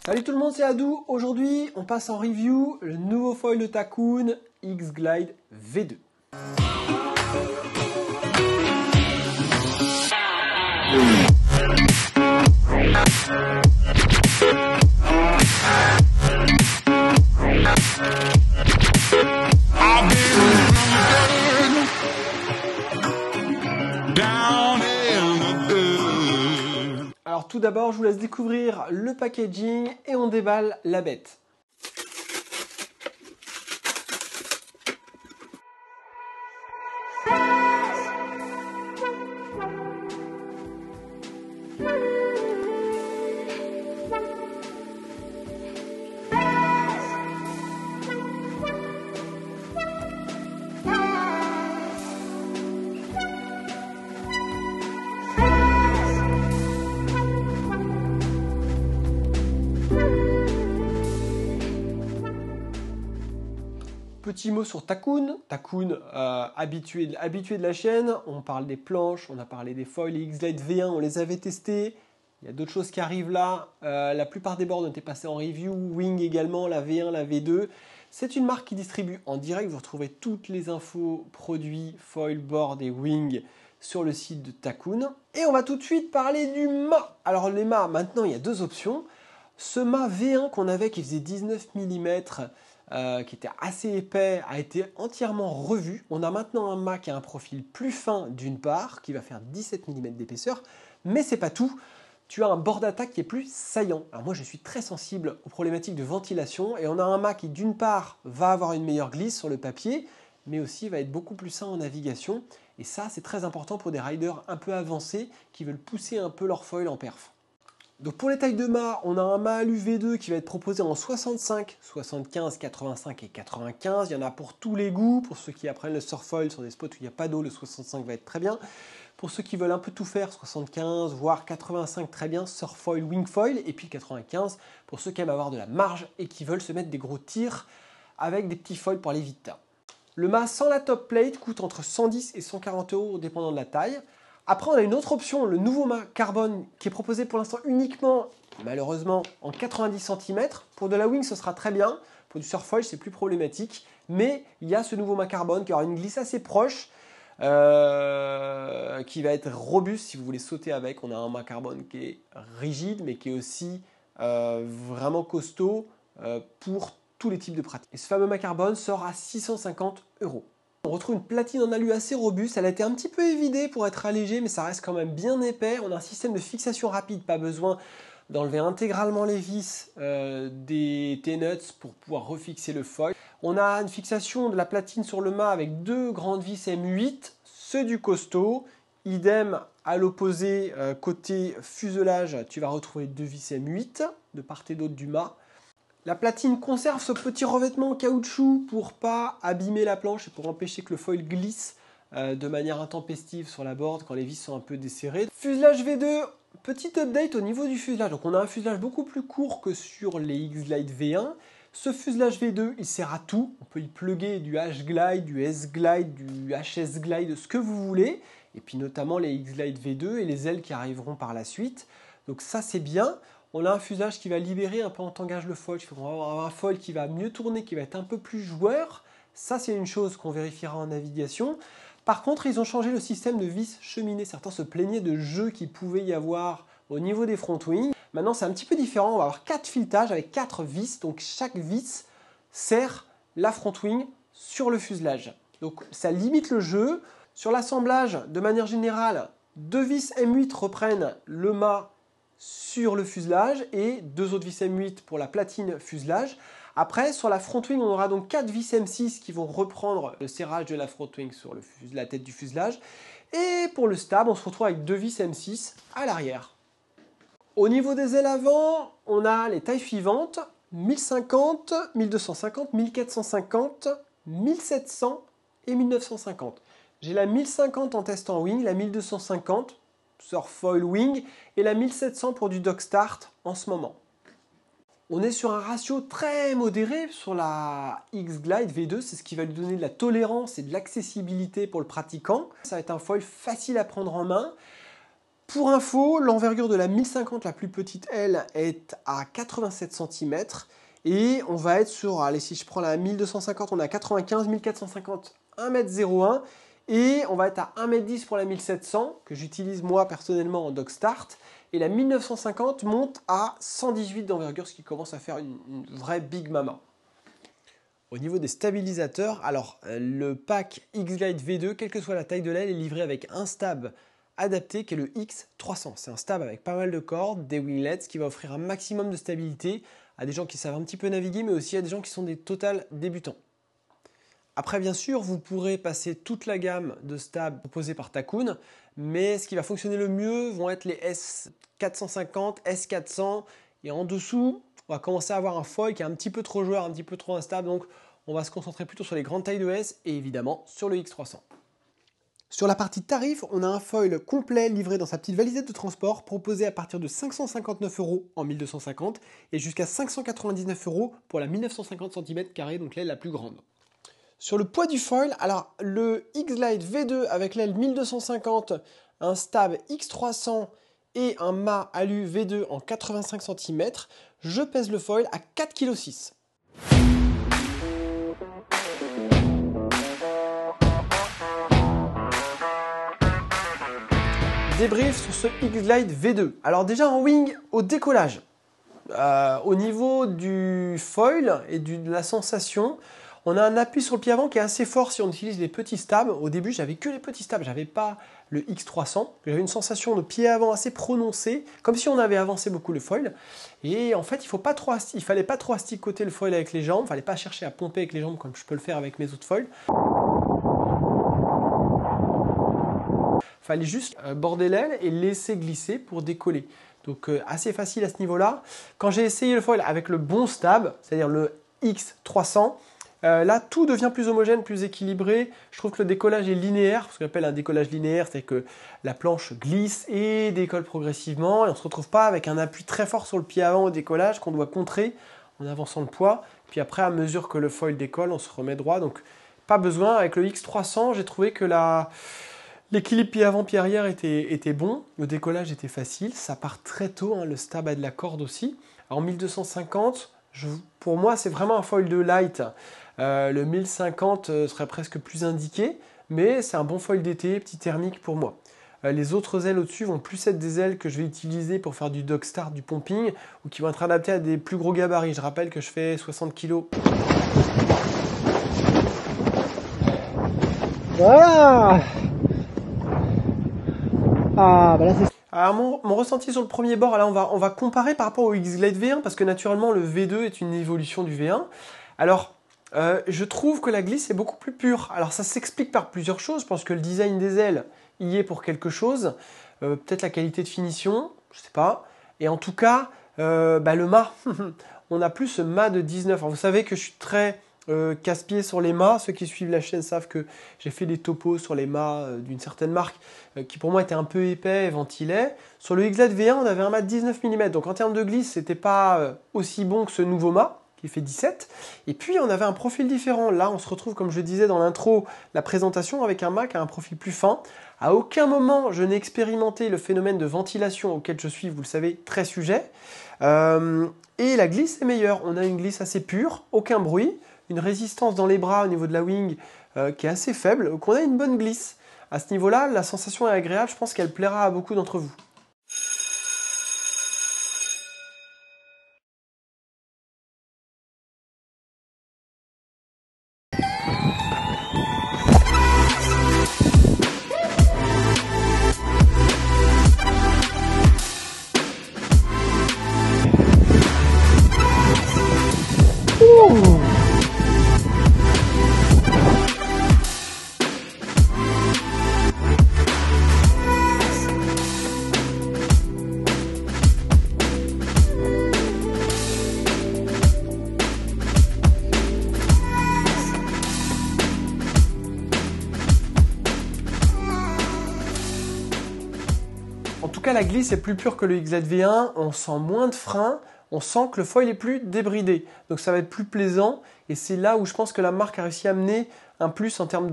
Salut tout le monde, c'est Adou. Aujourd'hui, on passe en review le nouveau foil de Takoon X-Glide V2. Alors tout d'abord, je vous laisse découvrir le packaging et on déballe la bête. Petit mot sur Takoon. Takoon, habitué de la chaîne, on parle des planches, on a parlé des foils, les X-Glide V1, on les avait testés. Il y a d'autres choses qui arrivent là. La plupart des boards ont été passés en review, Wing également, la V1, la V2. C'est une marque qui distribue en direct. Vous retrouvez toutes les infos, produits, foil, board et Wing sur le site de Takoon. Et on va tout de suite parler du mât. Alors les mâts, maintenant il y a deux options. Ce mât V1 qu'on avait qui faisait 19 mm, qui était assez épais, a été entièrement revu. On a maintenant un mât qui a un profil plus fin d'une part, qui va faire 17 mm d'épaisseur, mais c'est pas tout. Tu as un bord d'attaque qui est plus saillant. Alors moi je suis très sensible aux problématiques de ventilation et on a un mât qui d'une part va avoir une meilleure glisse sur le papier, mais aussi va être beaucoup plus sain en navigation. Et ça c'est très important pour des riders un peu avancés qui veulent pousser un peu leur foil en perf. Donc pour les tailles de mât, on a un mât alu V2 qui va être proposé en 65, 75, 85 et 95. Il y en a pour tous les goûts. Pour ceux qui apprennent le surfoil sur des spots où il n'y a pas d'eau, le 65 va être très bien. Pour ceux qui veulent un peu tout faire, 75 voire 85 très bien, surfoil, wingfoil. Et puis 95 pour ceux qui aiment avoir de la marge et qui veulent se mettre des gros tirs avec des petits foils pour aller vite. Le mât sans la top plate coûte entre 110 et 140 € dépendant de la taille. Après, on a une autre option, le nouveau mât carbone qui est proposé pour l'instant uniquement, malheureusement, en 90 cm. Pour de la wing, ce sera très bien. Pour du surfoil, c'est plus problématique. Mais il y a ce nouveau mât carbone qui aura une glisse assez proche, qui va être robuste si vous voulez sauter avec. On a un mât carbone qui est rigide, mais qui est aussi vraiment costaud pour tous les types de pratiques. Et ce fameux mât carbone sort à 650 €. On retrouve une platine en alu assez robuste, elle a été un petit peu évidée pour être allégée, mais ça reste quand même bien épais. On a un système de fixation rapide, pas besoin d'enlever intégralement les vis des T-nuts pour pouvoir refixer le foil. On a une fixation de la platine sur le mât avec deux grandes vis M8, c'est du costaud. Idem à l'opposé, côté fuselage, tu vas retrouver deux vis M8 de part et d'autre du mât. La platine conserve ce petit revêtement en caoutchouc pour pas abîmer la planche et pour empêcher que le foil glisse de manière intempestive sur la board quand les vis sont un peu desserrées. Fuselage V2, petit update au niveau du fuselage. Donc on a un fuselage beaucoup plus court que sur les X-Glide V1. Ce fuselage V2, il sert à tout. On peut y plugger du H-Glide, du S-Glide, du HS-Glide, ce que vous voulez. Et puis notamment les X-Glide V2 et les ailes qui arriveront par la suite. Donc ça c'est bien. On a un fuselage qui va libérer un peu en tangage le foil. On va avoir un foil qui va mieux tourner, qui va être un peu plus joueur. Ça, c'est une chose qu'on vérifiera en navigation. Par contre, ils ont changé le système de vis cheminées. Certains se plaignaient de jeux qu'il pouvait y avoir au niveau des front wings. Maintenant, c'est un petit peu différent. On va avoir 4 filetages avec 4 vis. Donc, chaque vis sert la front wing sur le fuselage. Donc, ça limite le jeu. Sur l'assemblage, de manière générale, 2 vis M8 reprennent le mât sur le fuselage et 2 autres vis M8 pour la platine fuselage. Après, sur la front wing, on aura donc 4 vis M6 qui vont reprendre le serrage de la front wing sur la tête du fuselage. Et pour le stab, on se retrouve avec 2 vis M6 à l'arrière. Au niveau des ailes avant, on a les tailles suivantes, 1050, 1250, 1450, 1700 et 1950. J'ai la 1050 en test en wing, la 1250 surfoil wing et la 1700 pour du dog start en ce moment. On est sur un ratio très modéré sur la X-Glide V2, c'est ce qui va lui donner de la tolérance et de l'accessibilité pour le pratiquant. Ça va être un foil facile à prendre en main. Pour info, l'envergure de la 1050, la plus petite, elle, est à 87 cm. Et on va être sur, allez, si je prends la 1250, on est à 95, 1450, 1m01. Et on va être à 1m10 pour la 1700, que j'utilise moi personnellement en dog start. Et la 1950 monte à 118 d'envergure, ce qui commence à faire une vraie big mama. Au niveau des stabilisateurs, alors le pack X-Glide V2, quelle que soit la taille de l'aile, est livré avec un stab adapté qui est le X300. C'est un stab avec pas mal de cordes, des winglets, qui va offrir un maximum de stabilité à des gens qui savent un petit peu naviguer, mais aussi à des gens qui sont des total débutants. Après, bien sûr, vous pourrez passer toute la gamme de stabs proposés par Takoon, mais ce qui va fonctionner le mieux vont être les S450, S400, et en dessous, on va commencer à avoir un foil qui est un petit peu trop joueur, un petit peu trop instable, donc on va se concentrer plutôt sur les grandes tailles de S et évidemment sur le X300. Sur la partie tarif, on a un foil complet livré dans sa petite valisette de transport proposé à partir de 559 € en 1250 et jusqu'à 599 € pour la 1950 cm², donc l'aile la plus grande. Sur le poids du foil, alors le X-Glide V2 avec l'aile 1250, un stab X300 et un mât alu V2 en 85 cm, je pèse le foil à 4,6 kg. Débrief sur ce X-Glide V2. Alors déjà en wing, au décollage, au niveau du foil et de la sensation, on a un appui sur le pied avant qui est assez fort si on utilise les petits stabs. Au début, j'avais que les petits stabs, j'avais pas le X300. J'avais une sensation de pied avant assez prononcée, comme si on avait avancé beaucoup le foil. Et en fait, il fallait pas trop asticoter le foil avec les jambes, il fallait pas chercher à pomper avec les jambes comme je peux le faire avec mes autres foils. Il fallait juste border l'aile et laisser glisser pour décoller. Donc assez facile à ce niveau-là. Quand j'ai essayé le foil avec le bon stab, c'est-à-dire le X300, là tout devient plus homogène, plus équilibré. Je trouve que le décollage est linéaire, ce qu'on appelle un décollage linéaire, c'est que la planche glisse et décolle progressivement et on ne se retrouve pas avec un appui très fort sur le pied avant au décollage qu'on doit contrer en avançant le poids. Puis après, à mesure que le foil décolle, on se remet droit. Donc pas besoin. Avec le X300, j'ai trouvé que l'équilibre pied avant, pied arrière était bon, le décollage était facile, ça part très tôt, hein, le stab a de la corde aussi. En 1250, pour moi c'est vraiment un foil de light. Le 1050 serait presque plus indiqué, mais c'est un bon foil d'été, petit thermique pour moi. Les autres ailes au-dessus vont plus être des ailes que je vais utiliser pour faire du dog start, du pumping, ou qui vont être adaptées à des plus gros gabarits. Je rappelle que je fais 60 kg. Voilà. Ah, bah là c'est... Alors mon ressenti sur le premier bord, là on va comparer par rapport au X-Glide V1 parce que naturellement le V2 est une évolution du V1. Alors je trouve que la glisse est beaucoup plus pure. Alors ça s'explique par plusieurs choses. Je pense que le design des ailes y est pour quelque chose. Peut-être la qualité de finition, je sais pas. Et en tout cas, le mât, on n'a plus ce mât de 19. Alors, vous savez que je suis très casse-pied sur les mâts. Ceux qui suivent la chaîne savent que j'ai fait des topos sur les mâts d'une certaine marque qui pour moi étaient un peu épais et ventilaient. Sur le X-Glide V1, on avait un mât de 19 mm. Donc en termes de glisse, c'était pas aussi bon que ce nouveau mât qui fait 17. Et puis on avait un profil différent. Là, on se retrouve, comme je le disais dans l'intro, la présentation avec un mât qui a un profil plus fin. À aucun moment, je n'ai expérimenté le phénomène de ventilation auquel je suis, vous le savez, très sujet. Et la glisse est meilleure. On a une glisse assez pure, aucun bruit, une résistance dans les bras au niveau de la wing qui est assez faible, donc on a une bonne glisse. À ce niveau-là, la sensation est agréable, je pense qu'elle plaira à beaucoup d'entre vous. En tout cas, la glisse est plus pure que le X-Glide V1, on sent moins de frein, on sent que le foil est plus débridé. Donc ça va être plus plaisant et c'est là où je pense que la marque a réussi à amener un plus en termes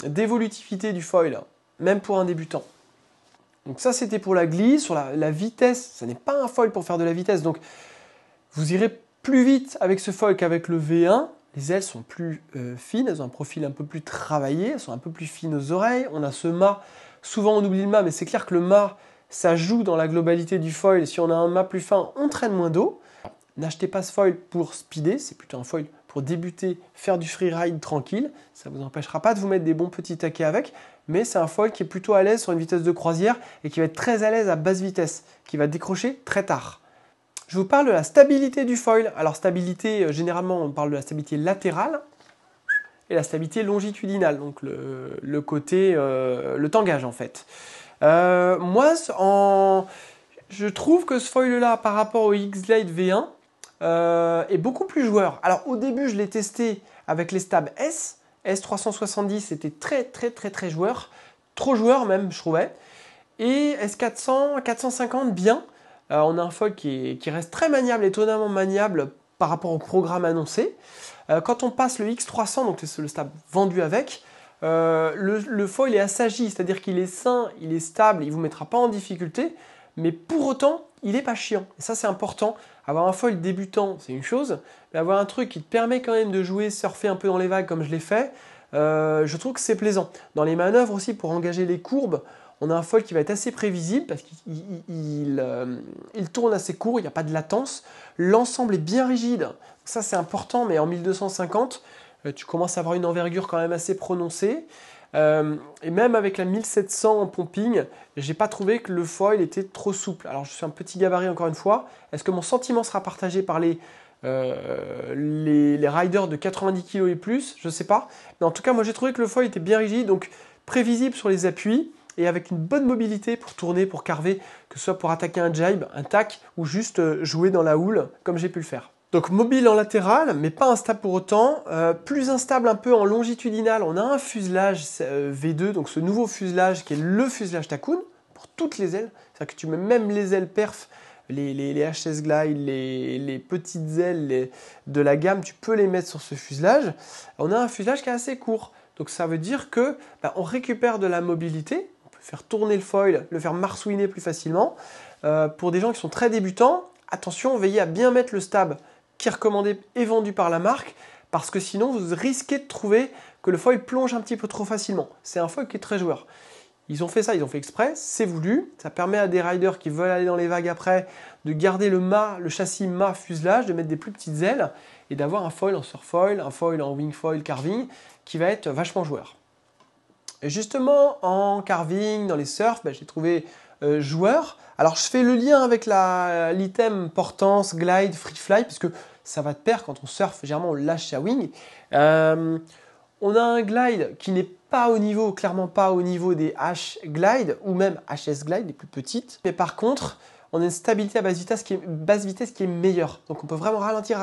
d'évolutivité du foil, même pour un débutant. Donc ça, c'était pour la glisse. Sur la vitesse, ça n'est pas un foil pour faire de la vitesse. Donc vous irez plus vite avec ce foil qu'avec le V1. Les ailes sont plus fines, elles ont un profil un peu plus travaillé, elles sont un peu plus fines aux oreilles. On a ce mât, souvent on oublie le mât, mais c'est clair que le mât, ça joue dans la globalité du foil. Si on a un mât plus fin, on traîne moins d'eau. N'achetez pas ce foil pour speeder, c'est plutôt un foil pour débuter, faire du freeride tranquille. Ça ne vous empêchera pas de vous mettre des bons petits taquets avec, mais c'est un foil qui est plutôt à l'aise sur une vitesse de croisière et qui va être très à l'aise à basse vitesse, qui va décrocher très tard. Je vous parle de la stabilité du foil. Alors stabilité, généralement on parle de la stabilité latérale et la stabilité longitudinale, donc le côté, le tangage en fait. Moi, je trouve que ce foil-là, par rapport au X-Glide V1, est beaucoup plus joueur. Alors au début, je l'ai testé avec les stabs S370, c'était très joueur, trop joueur même, je trouvais. Et S400, 450, bien. On a un foil qui reste très maniable, étonnamment maniable par rapport au programme annoncé. Quand on passe le X300, donc c'est le stab vendu avec, le foil est assagi, c'est-à-dire qu'il est sain, il est stable, il ne vous mettra pas en difficulté, mais pour autant, il n'est pas chiant. Et ça, c'est important. Avoir un foil débutant, c'est une chose, mais avoir un truc qui te permet quand même de jouer, surfer un peu dans les vagues comme je l'ai fait, je trouve que c'est plaisant. Dans les manœuvres aussi, pour engager les courbes, on a un foil qui va être assez prévisible parce qu'il tourne assez court, il n'y a pas de latence. L'ensemble est bien rigide, ça c'est important, mais en 1250, tu commences à avoir une envergure quand même assez prononcée. Et même avec la 1700 en pumping, j'ai pas trouvé que le foil était trop souple. Alors je suis un petit gabarit encore une fois. Est-ce que mon sentiment sera partagé par les riders de 90 kg et plus? Je sais pas. Mais en tout cas, moi j'ai trouvé que le foil était bien rigide, donc prévisible sur les appuis et avec une bonne mobilité pour tourner, pour carver, que ce soit pour attaquer un jibe, un tac ou juste jouer dans la houle comme j'ai pu le faire. Donc mobile en latéral, mais pas instable pour autant. Plus instable un peu en longitudinal, on a un fuselage V2, donc ce nouveau fuselage qui est le fuselage Takun pour toutes les ailes. C'est-à-dire que tu mets même les ailes perf, les HS Glide, les petites ailes de la gamme, tu peux les mettre sur ce fuselage. On a un fuselage qui est assez court. Donc ça veut dire que on récupère de la mobilité, on peut faire tourner le foil, le faire marsouiner plus facilement. Pour des gens qui sont très débutants, attention, veillez à bien mettre le stab qui est recommandé et vendu par la marque, parce que sinon vous risquez de trouver que le foil plonge un petit peu trop facilement. C'est un foil qui est très joueur. Ils ont fait ça, ils ont fait exprès, c'est voulu. Ça permet à des riders qui veulent aller dans les vagues après de garder le châssis mât fuselage, de mettre des plus petites ailes et d'avoir un foil en surfoil, un foil en wingfoil carving qui va être vachement joueur. Et justement, en carving, dans les surfs, j'ai trouvé joueur. Alors je fais le lien avec l'item portance, glide, free fly, puisque ça va de pair quand on surfe, généralement on lâche sa wing. On a un glide qui n'est pas au niveau, clairement pas au niveau des H glide ou même HS glide, les plus petites. Mais par contre, on a une stabilité à basse vitesse qui est meilleure. Donc on peut vraiment ralentir.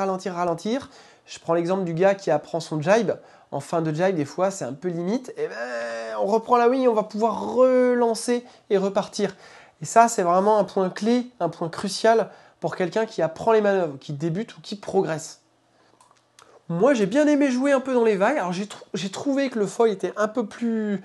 Je prends l'exemple du gars qui apprend son jibe. En fin de jibe, des fois, c'est un peu limite. Et on reprend la wing, on va pouvoir relancer et repartir. Et ça, c'est vraiment un point clé, un point crucial pour quelqu'un qui apprend les manœuvres, qui débute ou qui progresse. Moi, j'ai bien aimé jouer un peu dans les vagues. Alors, j'ai trouvé que le foil était un peu plus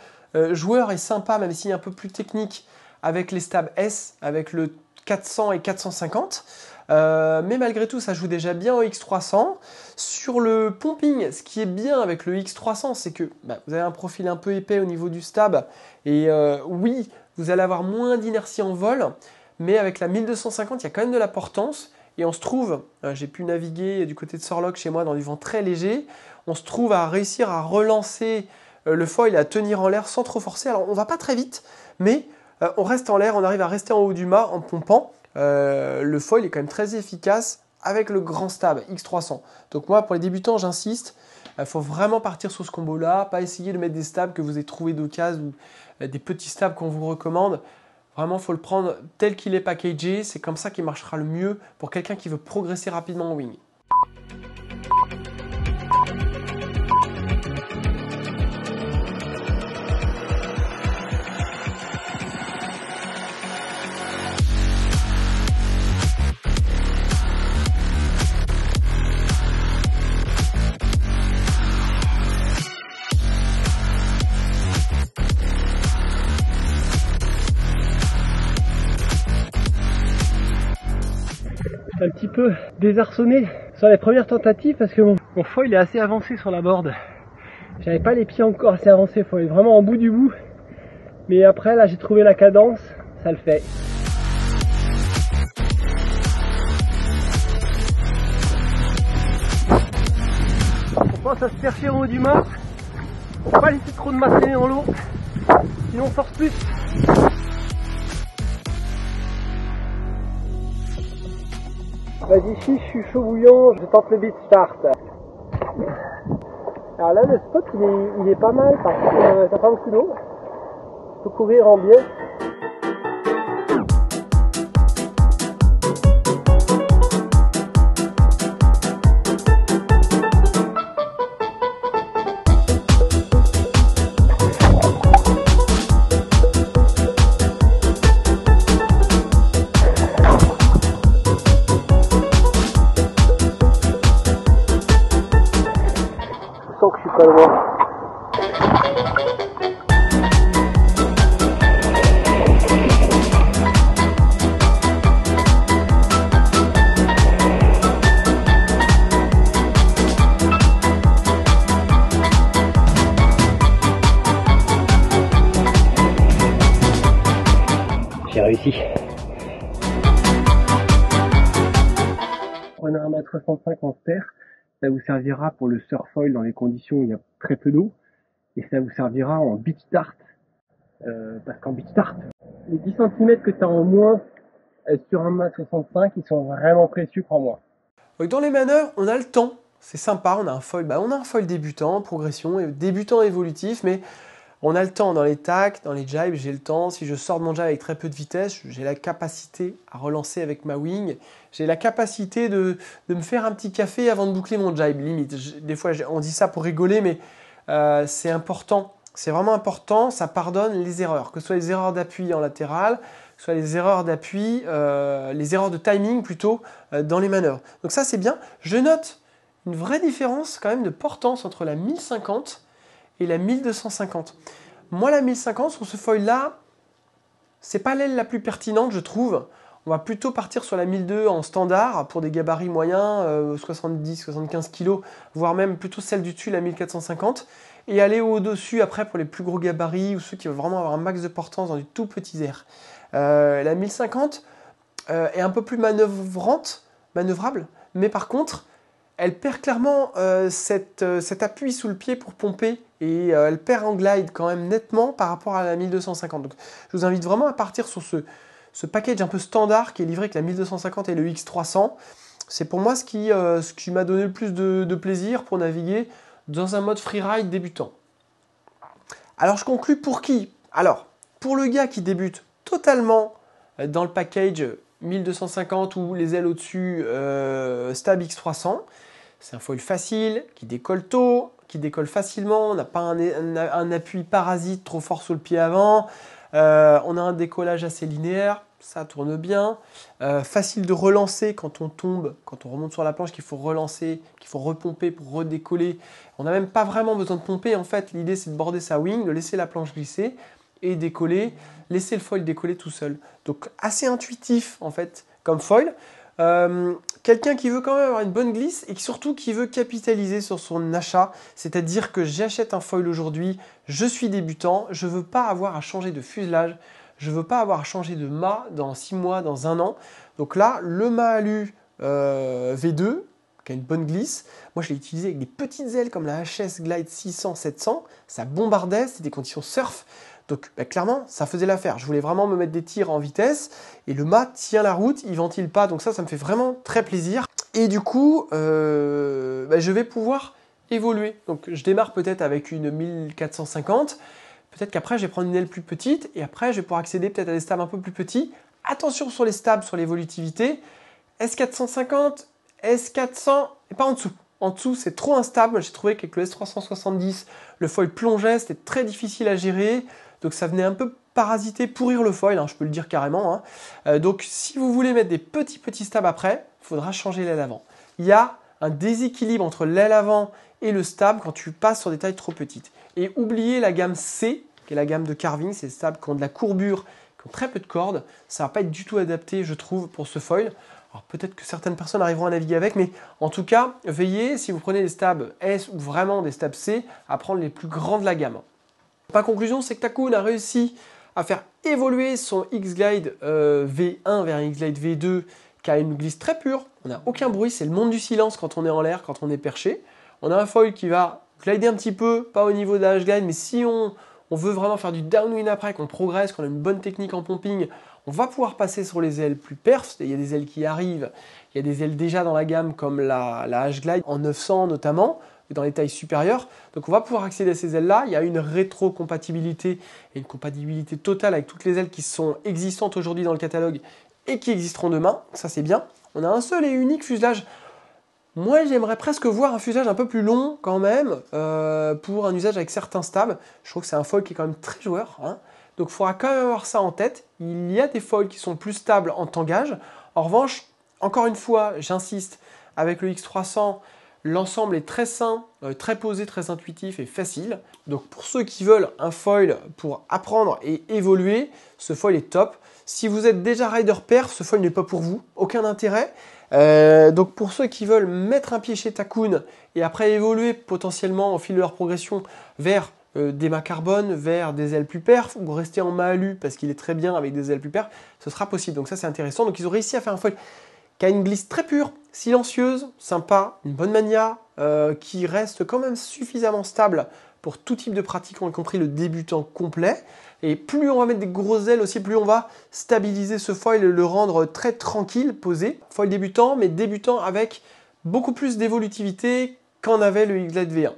joueur et sympa, même s'il est un peu plus technique avec les stabs S, avec le 400 et 450. Mais malgré tout, ça joue déjà bien au X300. Sur le pumping, ce qui est bien avec le X300, c'est que vous avez un profil un peu épais au niveau du stab. Et oui, vous allez avoir moins d'inertie en vol, mais avec la 1250, il y a quand même de la portance. Et on se trouve, j'ai pu naviguer du côté de Sorlock chez moi dans du vent très léger, on se trouve à réussir à relancer le foil et à tenir en l'air sans trop forcer. Alors on ne va pas très vite, mais on reste en l'air, on arrive à rester en haut du mât en pompant. Le foil est quand même très efficace avec le grand stab X300. Donc moi, pour les débutants, j'insiste, il faut vraiment partir sur ce combo-là, pas essayer de mettre des stabs que vous avez trouvés d'occasion ou des petits stabs qu'on vous recommande. Vraiment, il faut le prendre tel qu'il est packagé. C'est comme ça qu'il marchera le mieux pour quelqu'un qui veut progresser rapidement en wing. un petit peu désarçonné sur les premières tentatives parce que mon foil est assez avancé sur la board. J'avais pas les pieds encore assez avancés, il faut être vraiment en bout du bout. Mais après là j'ai trouvé la cadence, ça le fait. On pense à se percher en haut du mât. Faut pas laisser trop de masse traîner dans l'eau, sinon on force plus. Vas-y, je suis chaud bouillant, je tente le beat start. Alors là, le spot, il est pas mal parce que t'as pas beaucoup d'eau. Faut courir en biais. Je sens que je suis pas loin. J'ai réussi. Prenez un mètre 65 en terre, ça vous servira pour le surfoil dans les conditions où il y a très peu d'eau, et ça vous servira en beach start, parce qu'en beach start, les 10 cm que tu as en moins sur un mètre 65, ils sont vraiment précieux, crois-moi. Donc dans les manœuvres, on a le temps, c'est sympa, on a un foil débutant, progression, débutant évolutif, mais on a le temps dans les tacks, dans les jibes, j'ai le temps. Si je sors de mon jibe avec très peu de vitesse, j'ai la capacité à relancer avec ma wing. J'ai la capacité de me faire un petit café avant de boucler mon jibe, limite. Des fois, on dit ça pour rigoler, mais c'est important. C'est vraiment important, ça pardonne les erreurs. Que ce soit les erreurs d'appui en latéral, que ce soit les erreurs d'appui, les erreurs de timing plutôt, dans les manœuvres. Donc ça, c'est bien. Je note une vraie différence quand même de portance entre la 1050 et la 1250. Moi, la 1050, sur ce foil-là, c'est pas l'aile la plus pertinente, je trouve. On va plutôt partir sur la 1002 en standard pour des gabarits moyens, 70-75 kg, voire même plutôt celle du dessus, la 1450, et aller au-dessus après pour les plus gros gabarits ou ceux qui veulent vraiment avoir un max de portance dans du tout petit air. La 1050 est un peu plus manœuvrable, mais par contre, elle perd clairement cet appui sous le pied pour pomper et elle perd en glide quand même nettement par rapport à la 1250. Donc, je vous invite vraiment à partir sur ce package un peu standard qui est livré avec la 1250 et le X300. C'est pour moi ce qui m'a donné le plus de plaisir pour naviguer dans un mode freeride débutant. Alors, je conclus pour qui? Alors, pour le gars qui débute totalement dans le package 1250 ou les ailes au-dessus Stab X300, c'est un foil facile, qui décolle tôt, qui décolle facilement, on n'a pas un appui parasite trop fort sur le pied avant, on a un décollage assez linéaire, ça tourne bien, facile de relancer quand on tombe, quand on remonte sur la planche, qu'il faut relancer, qu'il faut repomper pour redécoller. On n'a même pas vraiment besoin de pomper, en fait, l'idée c'est de border sa wing, de laisser la planche glisser et décoller, laisser le foil décoller tout seul. Donc assez intuitif en fait comme foil. Quelqu'un qui veut quand même avoir une bonne glisse et surtout qui veut capitaliser sur son achat, c'est-à-dire que j'achète un foil aujourd'hui, je suis débutant, je ne veux pas avoir à changer de fuselage, je ne veux pas avoir à changer de mât dans 6 mois, dans 1 an. Donc là, le mât alu V2, qui a une bonne glisse, moi je l'ai utilisé avec des petites ailes comme la HS Glide 600-700, ça bombardait, c'était des conditions surf. Donc clairement, ça faisait l'affaire. Je voulais vraiment me mettre des tirs en vitesse et le mât tient la route, il ventile pas. Donc ça me fait vraiment très plaisir. Et du coup, je vais pouvoir évoluer. Donc je démarre peut-être avec une 1450. Peut-être qu'après, je vais prendre une aile plus petite et après, je vais pouvoir accéder peut-être à des stabs un peu plus petits. Attention sur les stabs, sur l'évolutivité. S450, S400 et pas en dessous. En dessous, c'est trop instable. J'ai trouvé qu'avec le S370, le foil plongeait, c'était très difficile à gérer. Donc ça venait un peu parasiter, pourrir le foil, hein, je peux le dire carrément. Hein. Donc si vous voulez mettre des petits stabs après, il faudra changer l'aile avant. Il y a un déséquilibre entre l'aile avant et le stab quand tu passes sur des tailles trop petites. Et oubliez la gamme C, qui est la gamme de carving, c'est des stabs qui ont de la courbure, qui ont très peu de cordes. Ça ne va pas être du tout adapté, je trouve, pour ce foil. Alors peut-être que certaines personnes arriveront à naviguer avec, mais en tout cas, veillez, si vous prenez des stabs S ou vraiment des stabs C, à prendre les plus grands de la gamme. Ma conclusion, c'est que Takoun a réussi à faire évoluer son X-Glide V1 vers un X-Glide V2 qui a une glisse très pure. On n'a aucun bruit, c'est le monde du silence quand on est en l'air, quand on est perché. On a un foil qui va glider un petit peu, pas au niveau de la H-Glide, mais si on veut vraiment faire du downwind après, qu'on progresse, qu'on a une bonne technique en pumping, on va pouvoir passer sur les ailes plus perf. Il y a des ailes qui arrivent, il y a des ailes déjà dans la gamme comme la H-Glide en 900 notamment, dans les tailles supérieures. Donc on va pouvoir accéder à ces ailes-là. Il y a une rétro-compatibilité et une compatibilité totale avec toutes les ailes qui sont existantes aujourd'hui dans le catalogue et qui existeront demain. Ça c'est bien. On a un seul et unique fuselage. Moi, j'aimerais presque voir un fuselage un peu plus long quand même pour un usage avec certains stabs. Je trouve que c'est un foil qui est quand même très joueur, hein. Donc il faudra quand même avoir ça en tête. Il y a des foils qui sont plus stables en tangage. En revanche, encore une fois, j'insiste, avec le X300, l'ensemble est très sain, très posé, très intuitif et facile. Donc pour ceux qui veulent un foil pour apprendre et évoluer, ce foil est top. Si vous êtes déjà rider perf, ce foil n'est pas pour vous, aucun intérêt. Donc pour ceux qui veulent mettre un pied chez Takoun et après évoluer potentiellement au fil de leur progression vers des mâts carbone, vers des ailes plus perf ou rester en mât alu parce qu'il est très bien avec des ailes plus perf, ce sera possible. Donc ça c'est intéressant. Donc ils ont réussi à faire un foil qui a une glisse très pure, silencieuse, sympa, une bonne mania, qui reste quand même suffisamment stable pour tout type de pratique, y compris le débutant complet. Et plus on va mettre des grosses ailes aussi, plus on va stabiliser ce foil et le rendre très tranquille, posé. Foil débutant, mais débutant avec beaucoup plus d'évolutivité qu'en avait le X-Glide V1.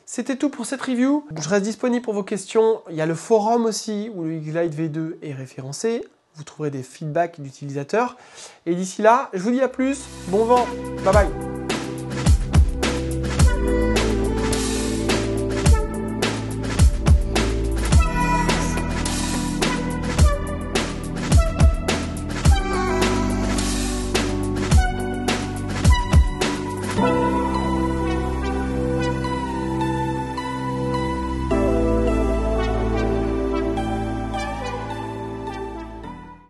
C'était tout pour cette review. Je reste disponible pour vos questions. Il y a le forum aussi où le X-Glide V2 est référencé. Vous trouverez des feedbacks d'utilisateurs. Et d'ici là, je vous dis à plus. Bon vent. Bye bye.